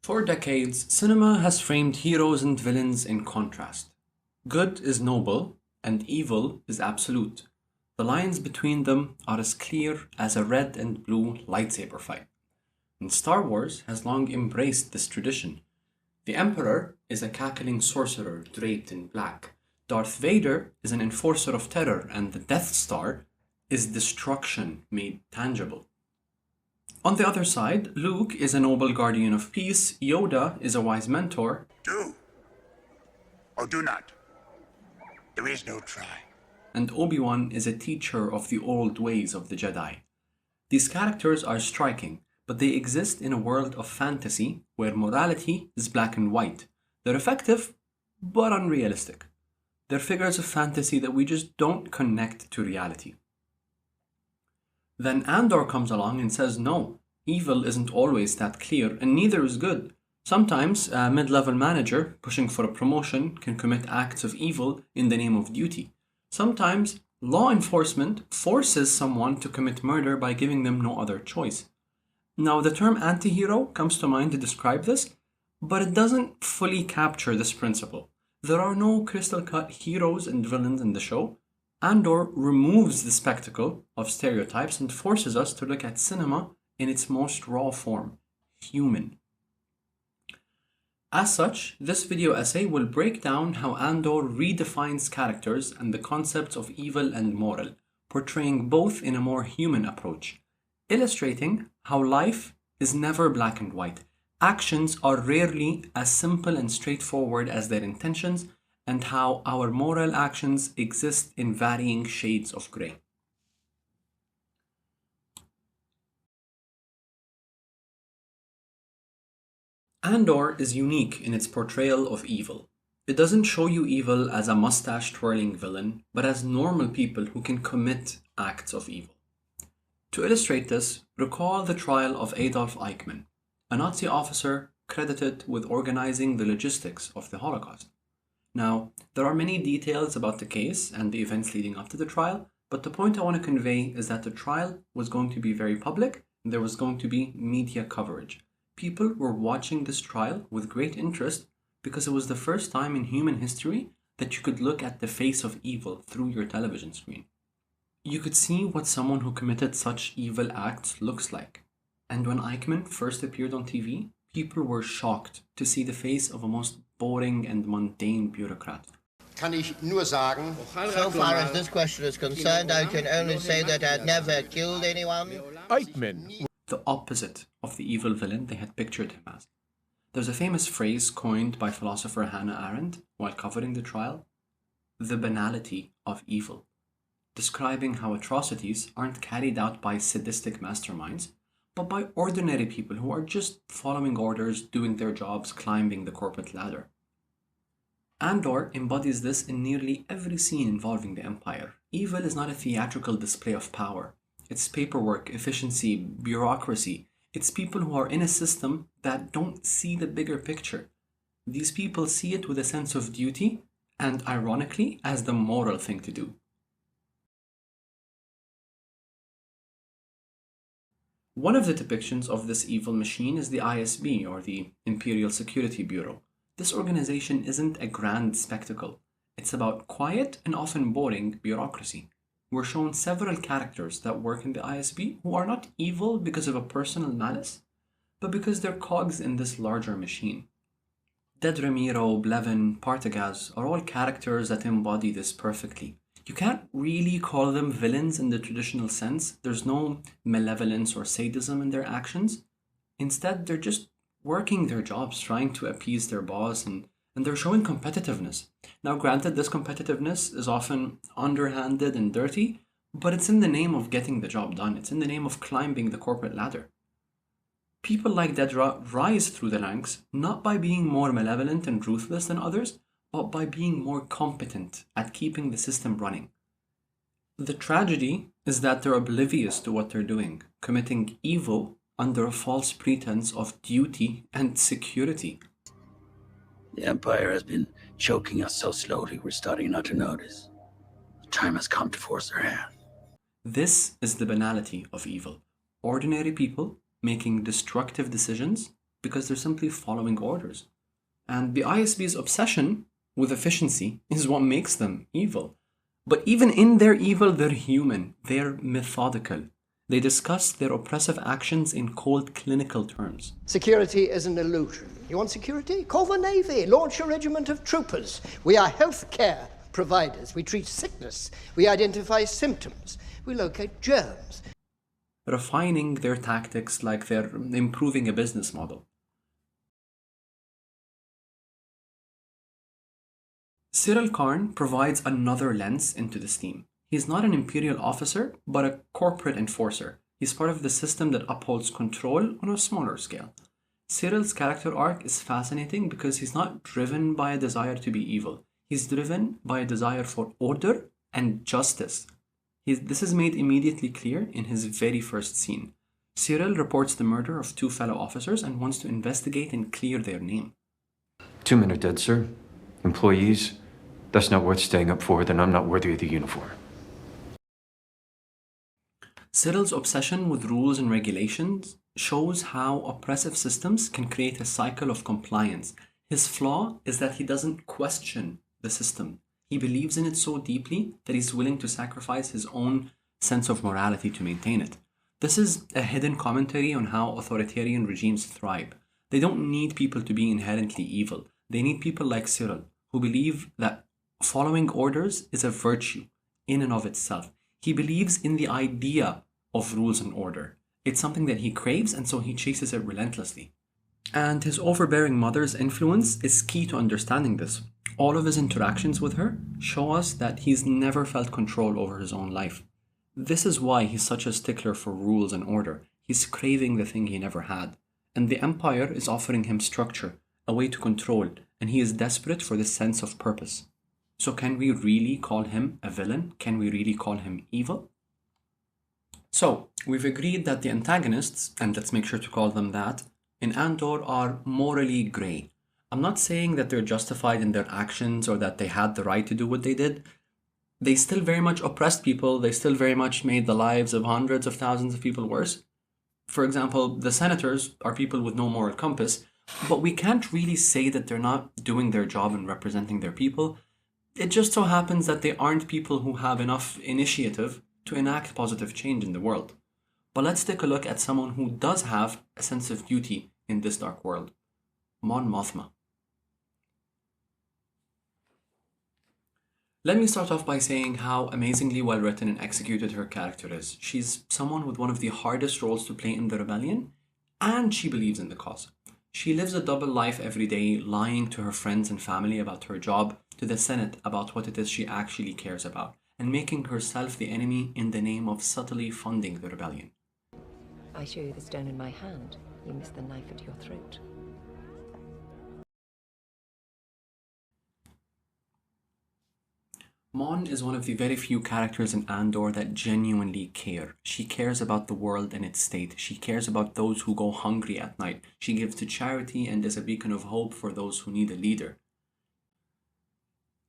For decades, cinema has framed heroes and villains in contrast. Good is noble, and evil is absolute. The lines between them are as clear as a red and blue lightsaber fight. And Star Wars has long embraced this tradition. The Emperor is a cackling sorcerer draped in black. Darth Vader is an enforcer of terror, and the Death Star is destruction made tangible. On the other side, Luke is a noble guardian of peace, Yoda is a wise mentor, Do or do not. There is no try. and Obi-Wan is a teacher of the old ways of the Jedi. These characters are striking, but they exist in a world of fantasy where morality is black and white. They're effective, but unrealistic. They're figures of fantasy that we just don't connect to reality. Then Andor comes along and says, no, evil isn't always that clear, and neither is good. Sometimes a mid-level manager pushing for a promotion can commit acts of evil in the name of duty. Sometimes law enforcement forces someone to commit murder by giving them no other choice. Now, the term anti-hero comes to mind to describe this, but it doesn't fully capture this principle. There are no crystal-cut heroes and villains in the show. Andor removes the spectacle of stereotypes and forces us to look at cinema in its most raw form, human. As such, this video essay will break down how Andor redefines characters and the concepts of evil and moral, portraying both in a more human approach, illustrating how life is never black and white. Actions are rarely as simple and straightforward as their intentions, and how our moral actions exist in varying shades of grey. Andor is unique in its portrayal of evil. It doesn't show you evil as a mustache-twirling villain, but as normal people who can commit acts of evil. To illustrate this, recall the trial of Adolf Eichmann, a Nazi officer credited with organizing the logistics of the Holocaust. Now, there are many details about the case and the events leading up to the trial, but the point I want to convey is that the trial was going to be very public, and there was going to be media coverage. People were watching this trial with great interest because it was the first time in human history that you could look at the face of evil through your television screen. You could see what someone who committed such evil acts looks like. And when Eichmann first appeared on TV, people were shocked to see the face of a most boring and mundane bureaucrat. Kann ich nur sagen, So far as this question is concerned, I can only say that I'd never killed anyone. Eichmann. The opposite of the evil villain they had pictured him as. There's a famous phrase coined by philosopher Hannah Arendt while covering the trial, the banality of evil, describing how atrocities aren't carried out by sadistic masterminds, but by ordinary people who are just following orders, doing their jobs, climbing the corporate ladder. Andor embodies this in nearly every scene involving the Empire. Evil is not a theatrical display of power. It's paperwork, efficiency, bureaucracy. It's people who are in a system that don't see the bigger picture. These people see it with a sense of duty and, ironically, as the moral thing to do. One of the depictions of this evil machine is the ISB, or the Imperial Security Bureau. This organization isn't a grand spectacle. It's about quiet and often boring bureaucracy. We're shown several characters that work in the ISB who are not evil because of a personal malice, but because they're cogs in this larger machine. Dead Ramiro, Blevin, Partagaz are all characters that embody this perfectly. You can't really call them villains in the traditional sense. There's no malevolence or sadism in their actions. Instead, they're just working their jobs, trying to appease their boss, and they're showing competitiveness. Now, granted, this competitiveness is often underhanded and dirty, but it's in the name of getting the job done. It's in the name of climbing the corporate ladder. People like Dedra rise through the ranks, not by being more malevolent and ruthless than others, but by being more competent at keeping the system running. The tragedy is that they're oblivious to what they're doing, committing evil under a false pretense of duty and security. The Empire has been choking us so slowly we're starting not to notice. The time has come to force their hand. This is the banality of evil. Ordinary people making destructive decisions because they're simply following orders. And the ISB's obsession with efficiency is what makes them evil. But even in their evil, they're human, they're methodical. They discuss their oppressive actions in cold clinical terms. Security is an illusion. You want security? Call the Navy. Launch a regiment of troopers. We are health care providers. We treat sickness. We identify symptoms. We locate germs. Refining their tactics like they're improving a business model. Cyril Karn provides another lens into this theme. He's not an imperial officer, but a corporate enforcer. He's part of the system that upholds control on a smaller scale. Cyril's character arc is fascinating because he's not driven by a desire to be evil. He's driven by a desire for order and justice. This is made immediately clear in his very first scene. Cyril reports the murder of 2 fellow officers and wants to investigate and clear their name. 2 men are dead, sir. Employees. That's not worth staying up for, then I'm not worthy of the uniform. Cyril's obsession with rules and regulations shows how oppressive systems can create a cycle of compliance. His flaw is that he doesn't question the system. He believes in it so deeply that he's willing to sacrifice his own sense of morality to maintain it. This is a hidden commentary on how authoritarian regimes thrive. They don't need people to be inherently evil. They need people like Cyril, who believe that following orders is a virtue in and of itself. He believes in the idea of rules and order. It's something that he craves, and so he chases it relentlessly. And his overbearing mother's influence is key to understanding this. All of his interactions with her show us that he's never felt control over his own life. This is why he's such a stickler for rules and order. He's craving the thing he never had. And the Empire is offering him structure, a way to control, and he is desperate for this sense of purpose. So can we really call him a villain? Can we really call him evil? So, we've agreed that the antagonists, and let's make sure to call them that, in Andor are morally grey. I'm not saying that they're justified in their actions or that they had the right to do what they did. They still very much oppressed people. They still very much made the lives of hundreds of thousands of people worse. For example, the senators are people with no moral compass, but we can't really say that they're not doing their job and representing their people. It just so happens that they aren't people who have enough initiative to enact positive change in the world. But let's take a look at someone who does have a sense of duty in this dark world. Mon Mothma. Let me start off by saying how amazingly well written and executed her character is. She's someone with one of the hardest roles to play in the rebellion, and she believes in the cause. She lives a double life every day, lying to her friends and family about her job, to the Senate about what it is she actually cares about, and making herself the enemy in the name of subtly funding the rebellion. I show you the stone in my hand. You miss the knife at your throat. Mon is one of the very few characters in Andor that genuinely care. She cares about the world and its state. She cares about those who go hungry at night. She gives to charity and is a beacon of hope for those who need a leader.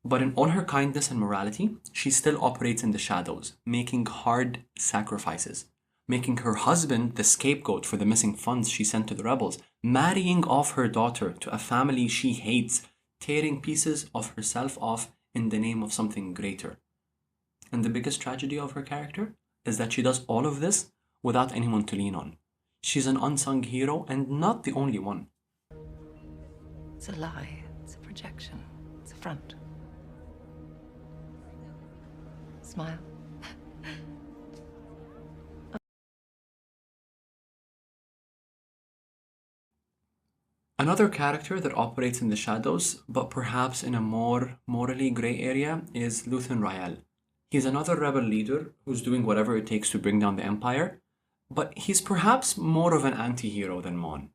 But in all her kindness and morality, she still operates in the shadows, making hard sacrifices, making her husband the scapegoat for the missing funds she sent to the rebels, marrying off her daughter to a family she hates, tearing pieces of herself off in the name of something greater. And the biggest tragedy of her character is that she does all of this without anyone to lean on. She's an unsung hero and not the only one. It's a lie. It's a projection. It's a front. Smile. Another character that operates in the shadows, but perhaps in a more morally grey area, is Luthen Rael. He's another rebel leader who's doing whatever it takes to bring down the Empire, but he's perhaps more of an anti-hero than Mon.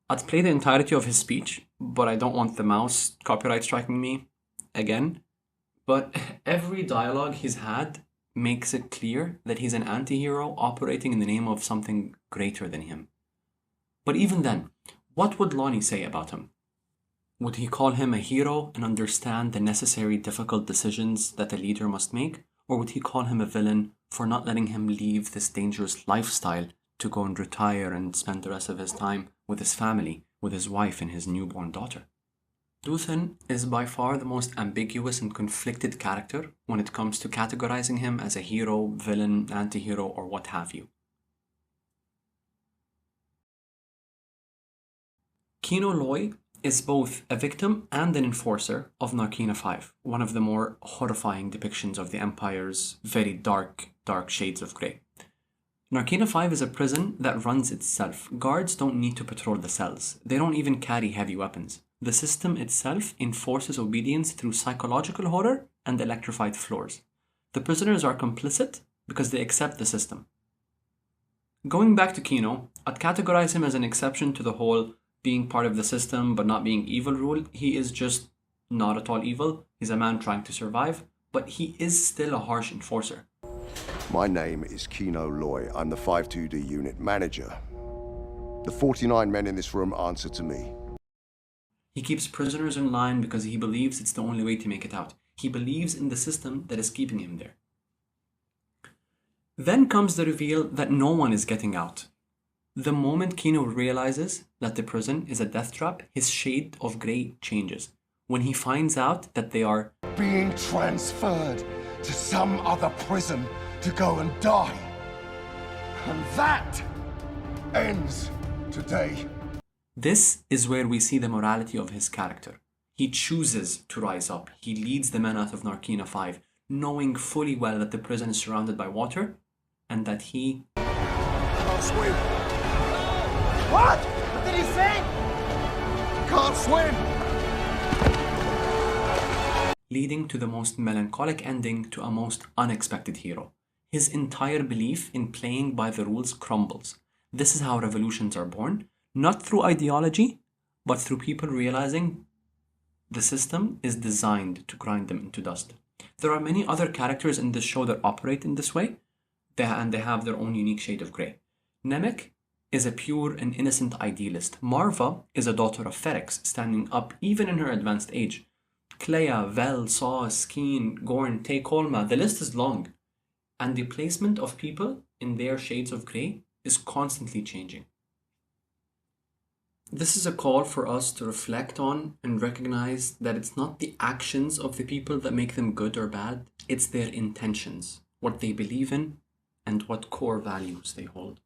I'd play the entirety of his speech, but I don't want the mouse copyright striking me again. But every dialogue he's had makes it clear that he's an anti-hero operating in the name of something greater than him. But even then, what would Lonnie say about him? Would he call him a hero and understand the necessary difficult decisions that a leader must make? Or would he call him a villain for not letting him leave this dangerous lifestyle to go and retire and spend the rest of his time with his family, with his wife and his newborn daughter. Luthen is by far the most ambiguous and conflicted character when it comes to categorizing him as a hero, villain, anti-hero, or what have you. Kino Loy is both a victim and an enforcer of Narkina 5, one of the more horrifying depictions of the Empire's very dark shades of grey. Narkina 5 is a prison that runs itself. Guards don't need to patrol the cells. They don't even carry heavy weapons. The system itself enforces obedience through psychological horror and electrified floors. The prisoners are complicit because they accept the system. Going back to Kino, I'd categorize him as an exception to the whole being part of the system but not being evil rule. He is just not at all evil. He's a man trying to survive, but he is still a harsh enforcer. My name is Kino Loy. I'm the 5-2D unit manager. The 49 men in this room answer to me. He keeps prisoners in line because he believes it's the only way to make it out. He believes in the system that is keeping him there. Then comes the reveal that no one is getting out. The moment Kino realizes that the prison is a death trap, his shade of grey changes. When he finds out that they are being transferred to some other prison to go and die. And that ends today. This is where we see the morality of his character. He chooses to rise up. He leads the men out of Narkina 5, knowing fully well that the prison is surrounded by water and that he Can't swim. What? What did he say? Can't swim. leading to the most melancholic ending to a most unexpected hero. His entire belief in playing by the rules crumbles. This is how revolutions are born, not through ideology, but through people realizing the system is designed to grind them into dust. There are many other characters in this show that operate in this way, and they have their own unique shade of grey. Nemec is a pure and innocent idealist. Marva is a daughter of Ferrex, standing up even in her advanced age. Clea, Vel, Saw, Skeen, Gorn, Tay Kolma, the list is long. And the placement of people in their shades of grey is constantly changing. This is a call for us to reflect on and recognize that it's not the actions of the people that make them good or bad, it's their intentions, what they believe in, and what core values they hold.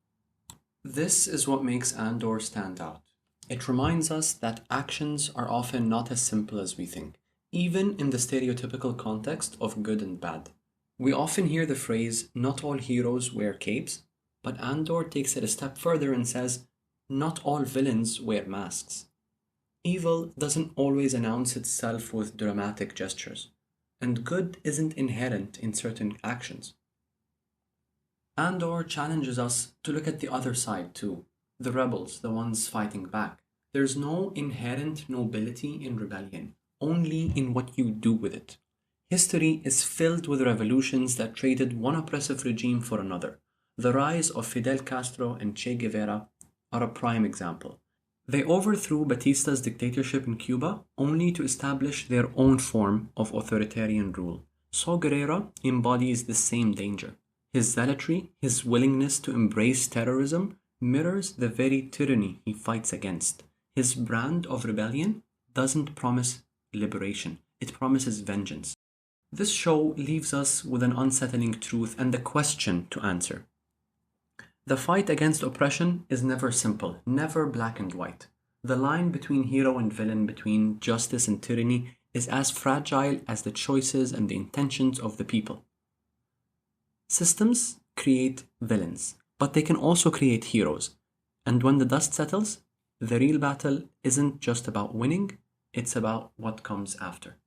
This is what makes Andor stand out. It reminds us that actions are often not as simple as we think, even in the stereotypical context of good and bad. We often hear the phrase, "not all heroes wear capes," but Andor takes it a step further and says, not all villains wear masks. Evil doesn't always announce itself with dramatic gestures, and good isn't inherent in certain actions. Andor challenges us to look at the other side too, the rebels, the ones fighting back. There's no inherent nobility in rebellion, only in what you do with it. History is filled with revolutions that traded one oppressive regime for another. The rise of Fidel Castro and Che Guevara are a prime example. They overthrew Batista's dictatorship in Cuba only to establish their own form of authoritarian rule. Saw Gerrera embodies the same danger. His zealotry, his willingness to embrace terrorism, mirrors the very tyranny he fights against. His brand of rebellion doesn't promise liberation, it promises vengeance. This show leaves us with an unsettling truth and a question to answer. The fight against oppression is never simple, never black and white. The line between hero and villain, between justice and tyranny, is as fragile as the choices and the intentions of the people. Systems create villains, but they can also create heroes. And when the dust settles, the real battle isn't just about winning, it's about what comes after.